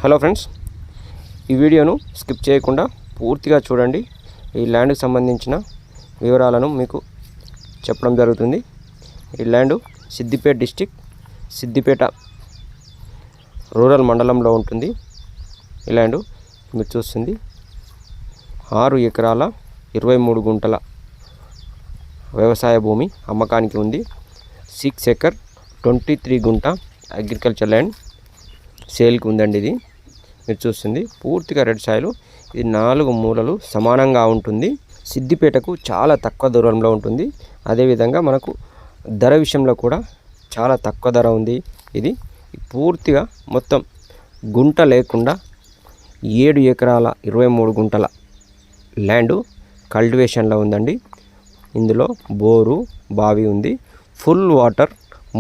Hello friends, ఈ వీడియోను skip చేయకుండా పూర్తిగా చూడండి. ఈ ల్యాండ్కి సంబంధించిన వివరాలను మీకు చెప్పడం జరుగుతుంది. ఈ land Siddipet district, Siddipet rural మండలంలో ఉంటుంది. ఈ ల్యాండ్ మీరు చూస్తుంది 6 ఎకరాల 23 గుంటల వ్యవసాయ భూమి అమ్మకానికి ఉంది. 6 ఎకర్ 23 గుంట అగ్రికల్చర్ ల్యాండ్ సేల్కి ఉందండి. ఇది మీరు చూస్తుంది పూర్తిగా రెడ్ సాయిల్. ఇది 4 మూలలు సమానంగా ఉంటుంది. సిద్దిపేటకు చాలా తక్కువ దూరంలో ఉంటుంది. అదేవిధంగా మనకు ధర విషయంలో కూడా చాలా తక్కువ ధర ఉంది. ఇది పూర్తిగా మొత్తం గుంట లేకుండా 7 ఎకరాల 23 గుంటల ల్యాండ్ కల్టివేషన్లో ఉందండి. ఇందులో బోరు బావి ఉంది. ఫుల్ వాటర్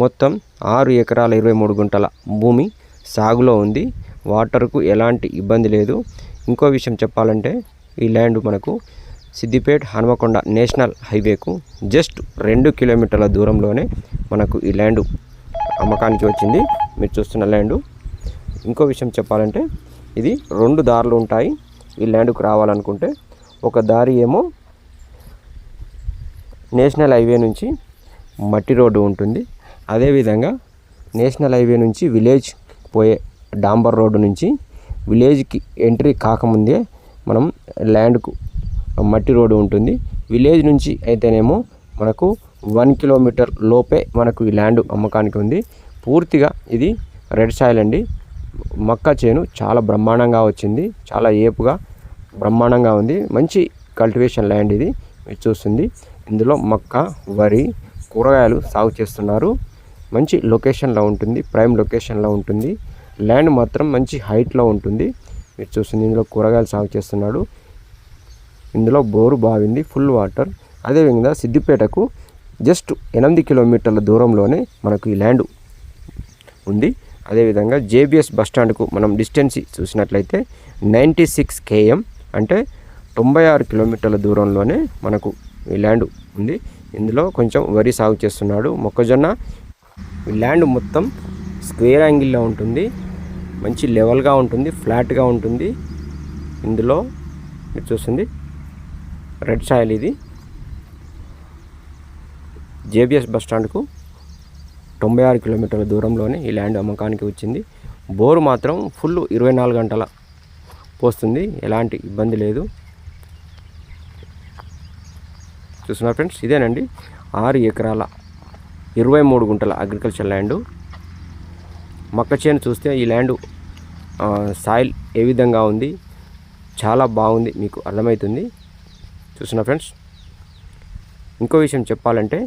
మొత్తం 6 ఎకరాల 23 గుంటల భూమి సాగులో ఉంది. వాటర్కు ఎలాంటి ఇబ్బంది లేదు. ఇంకో విషయం చెప్పాలంటే ఈ ల్యాండ్ మనకు సిద్దిపేట హనుమకొండ నేషనల్ హైవేకు జస్ట్ 2 కిలోమీటర్ల దూరంలోనే మనకు ఈ ల్యాండ్ అమ్మకానికి వచ్చింది. మీరు చూస్తున్న ల్యాండ్. ఇంకో విషయం చెప్పాలంటే ఇది 2 దారులు ఉంటాయి. ఈ ల్యాండ్కు రావాలనుకుంటే ఒక దారి ఏమో నేషనల్ హైవే నుంచి మట్టి రోడ్డు ఉంటుంది. అదేవిధంగా నేషనల్ హైవే నుంచి విలేజ్ పోయే డాంబర్ రోడ్డు నుంచి విలేజ్కి ఎంట్రీ కాకముందే మనం ల్యాండ్కు మట్టి రోడ్డు ఉంటుంది. విలేజ్ నుంచి అయితేనేమో మనకు 1 కిలోమీటర్ లోపే మనకు ఈ ల్యాండ్ అమ్మకానికి ఉంది. పూర్తిగా ఇది రెడ్ సాయిల్ అండి. మక్క చేను చాలా బ్రహ్మాండంగా వచ్చింది. చాలా ఏపుగా బ్రహ్మాండంగా ఉంది. మంచి కల్టివేషన్ ల్యాండ్ ఇది. మీరు చూస్తుంది ఇందులో మక్క, వరి, కూరగాయలు సాగు చేస్తున్నారు. మంచి లొకేషన్లో ఉంటుంది. ప్రైమ్ లొకేషన్లో ఉంటుంది. ల్యాండ్ మాత్రం మంచి హైట్లో ఉంటుంది. మీరు చూస్తుంది ఇందులో కూరగాయలు సాగు చేస్తున్నాడు. ఇందులో బోరు బావింది. Full water. అదేవిధంగా సిద్దిపేటకు జస్ట్ 8 కిలోమీటర్ల దూరంలోనే మనకు ఈ ల్యాండ్ ఉంది. అదేవిధంగా జేబీఎస్ బస్టాండ్కు మనం డిస్టెన్స్ చూసినట్లయితే 96 km అంటే 96 కిలోమీటర్ల దూరంలోనే మనకు ఈ ల్యాండ్ ఉంది. ఇందులో కొంచెం వరి సాగు చేస్తున్నాడు. మొక్కజొన్న. ఈ ల్యాండ్ మొత్తం స్క్వేర్ యాంగిల్లో ఉంటుంది. మంచి లెవెల్గా ఉంటుంది. ఫ్లాట్గా ఉంటుంది. ఇందులో మీరు చూస్తుంది రెడ్ సాయిల్. ఇది జేబీఎస్ బస్టాండ్కు 96 కిలోమీటర్ల దూరంలోనే ఈ ల్యాండ్ అమ్మకానికి వచ్చింది. బోరు మాత్రం ఫుల్ 24 గంటల పోస్తుంది. ఎలాంటి ఇబ్బంది లేదు. చూస్తున్నారు ఫ్రెండ్స్, ఇదేనండి 6 ఎకరాల 23 గుంటల అగ్రికల్చర్ ల్యాండు. మక్క చేను చూస్తే ఈ ల్యాండ్ సాయిల్ ఏ విధంగా ఉంది, చాలా బాగుంది, మీకు అర్థమవుతుంది. చూస్తున్నారు ఫ్రెండ్స్. ఇంకో విషయం చెప్పాలంటే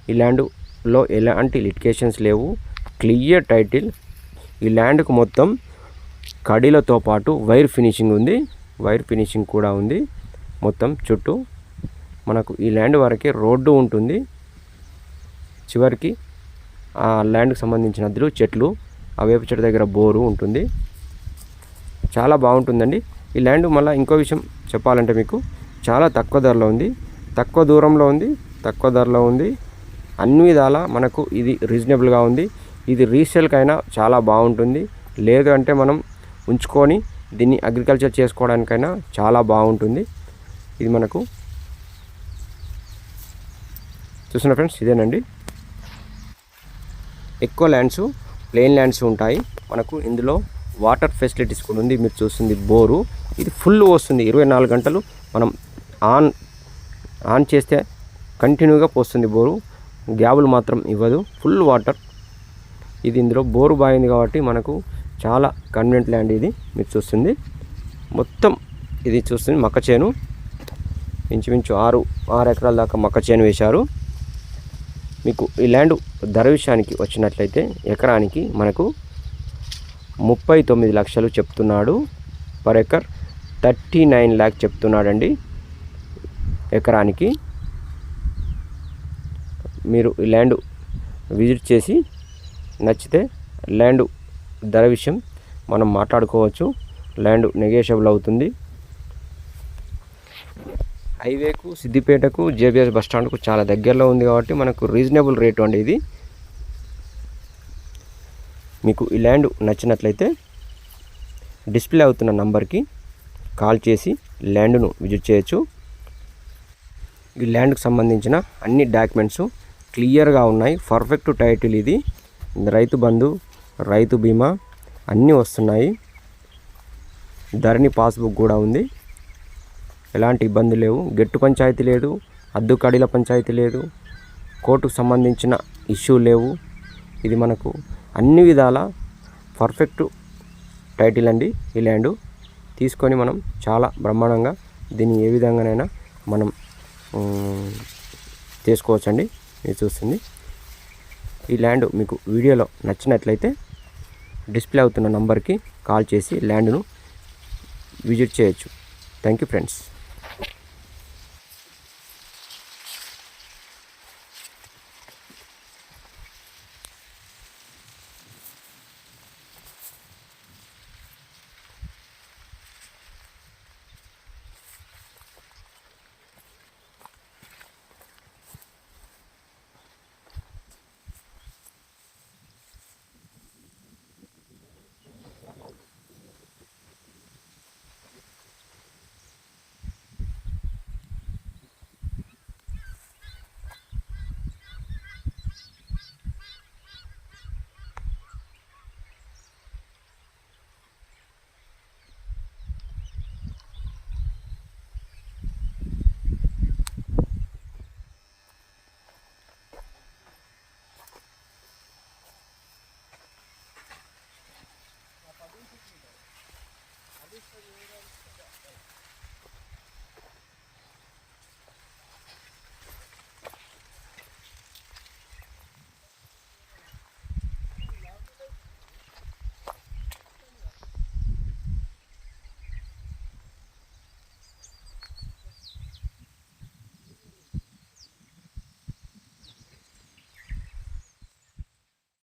ఈ ల్యాండ్లో ఎలాంటి లిటికేషన్స్ లేవు. Clear title. ఈ ల్యాండ్కు మొత్తం కడీలతో పాటు వైర్ ఫినిషింగ్ ఉంది. వైర్ ఫినిషింగ్ కూడా ఉంది. మొత్తం చుట్టూ మనకు ఈ ల్యాండ్ వరకే రోడ్డు ఉంటుంది. చివరికి ఆ ల్యాండ్కి సంబంధించిన అద్దెలు, చెట్లు, ఆ వేప చెట్టు దగ్గర బోరు ఉంటుంది. చాలా బాగుంటుందండి ఈ ల్యాండ్. మళ్ళీ ఇంకో విషయం చెప్పాలంటే మీకు చాలా తక్కువ ధరలో ఉంది. తక్కువ దూరంలో ఉంది. తక్కువ ధరలో ఉంది. అన్ని విధాలా మనకు ఇది రీజనబుల్గా ఉంది. ఇది రీసేల్కైనా చాలా బాగుంటుంది. లేదు అంటే మనం ఉంచుకొని దీన్ని అగ్రికల్చర్ చేసుకోవడానికైనా చాలా బాగుంటుంది. ఇది మనకు చూసిన ఫ్రెండ్స్, ఇదేనండి. ఎక్కువ ల్యాండ్స్ ప్లెయిన్ ల్యాండ్స్ ఉంటాయి మనకు. ఇందులో వాటర్ ఫెసిలిటీస్ కూడా ఉంది. మీరు చూస్తుంది బోరు. ఇది ఫుల్ వస్తుంది. 24 గంటలు మనం ఆన్ చేస్తే కంటిన్యూగా పోస్తుంది బోరు. గ్యాబులు మాత్రం ఇవ్వదు. Full water. ఇది ఇందులో బోరు బాగుంది కాబట్టి మనకు చాలా కన్వీనియంట్ ల్యాండ్ ఇది. మీరు చూస్తుంది మొత్తం ఇది చూస్తుంది మక్క చేను. ఇంచుమించు 6 ఎకరాల దాకా మక్క చేను వేశారు. మీకు ఈ ల్యాండ్ ధర విషయానికి వచ్చినట్లయితే ఎకరానికి మనకు 39 లక్షలు చెప్తున్నాడు. పర్ ఎకర్ 39 lakh చెప్తున్నాడండి ఎకరానికి. మీరు ఈ ల్యాండ్ విజిట్ చేసి నచ్చితే ల్యాండ్ ధర విషయం మనం మాట్లాడుకోవచ్చు. ల్యాండ్ నెగోషియబుల్ అవుతుంది. హైవేకు, సిద్దిపేటకు, జేబీఎస్ బస్టాండ్కు చాలా దగ్గరలో ఉంది కాబట్టి మనకు రీజనబుల్ రేటు అండి ఇది. మీకు ఈ ల్యాండ్ నచ్చినట్లయితే డిస్ప్లే అవుతున్న నంబర్కి కాల్ చేసి ల్యాండ్ను విజిట్ చేయొచ్చు. ఈ ల్యాండ్కి సంబంధించిన అన్ని డాక్యుమెంట్స్ క్లియర్గా ఉన్నాయి. పర్ఫెక్ట్ టైటిల్ ఇది. రైతు బంధు, రైతు బీమా అన్నీ వస్తున్నాయి. ధరణి పాస్బుక్ కూడా ఉంది. ఎలాంటి ఇబ్బంది లేవు. గెట్టు పంచాయతీ లేదు, అద్దు కడీల పంచాయతీ లేదు, కోర్టుకు సంబంధించిన ఇష్యూ లేవు. ఇది మనకు అన్ని విధాల పర్ఫెక్ట్ టైటిల్ అండి. ఈ ల్యాండ్ తీసుకొని మనం చాలా బ్రహ్మాండంగా దీన్ని ఏ విధంగానైనా మనం చేసుకోవచ్చండి. మీరు చూస్తుంది ఈ ల్యాండ్ మీకు వీడియోలో నచ్చినట్లయితే డిస్ప్లే అవుతున్న నంబర్కి కాల్ చేసి ల్యాండ్ను విజిట్ చేయొచ్చు. Thank you friends.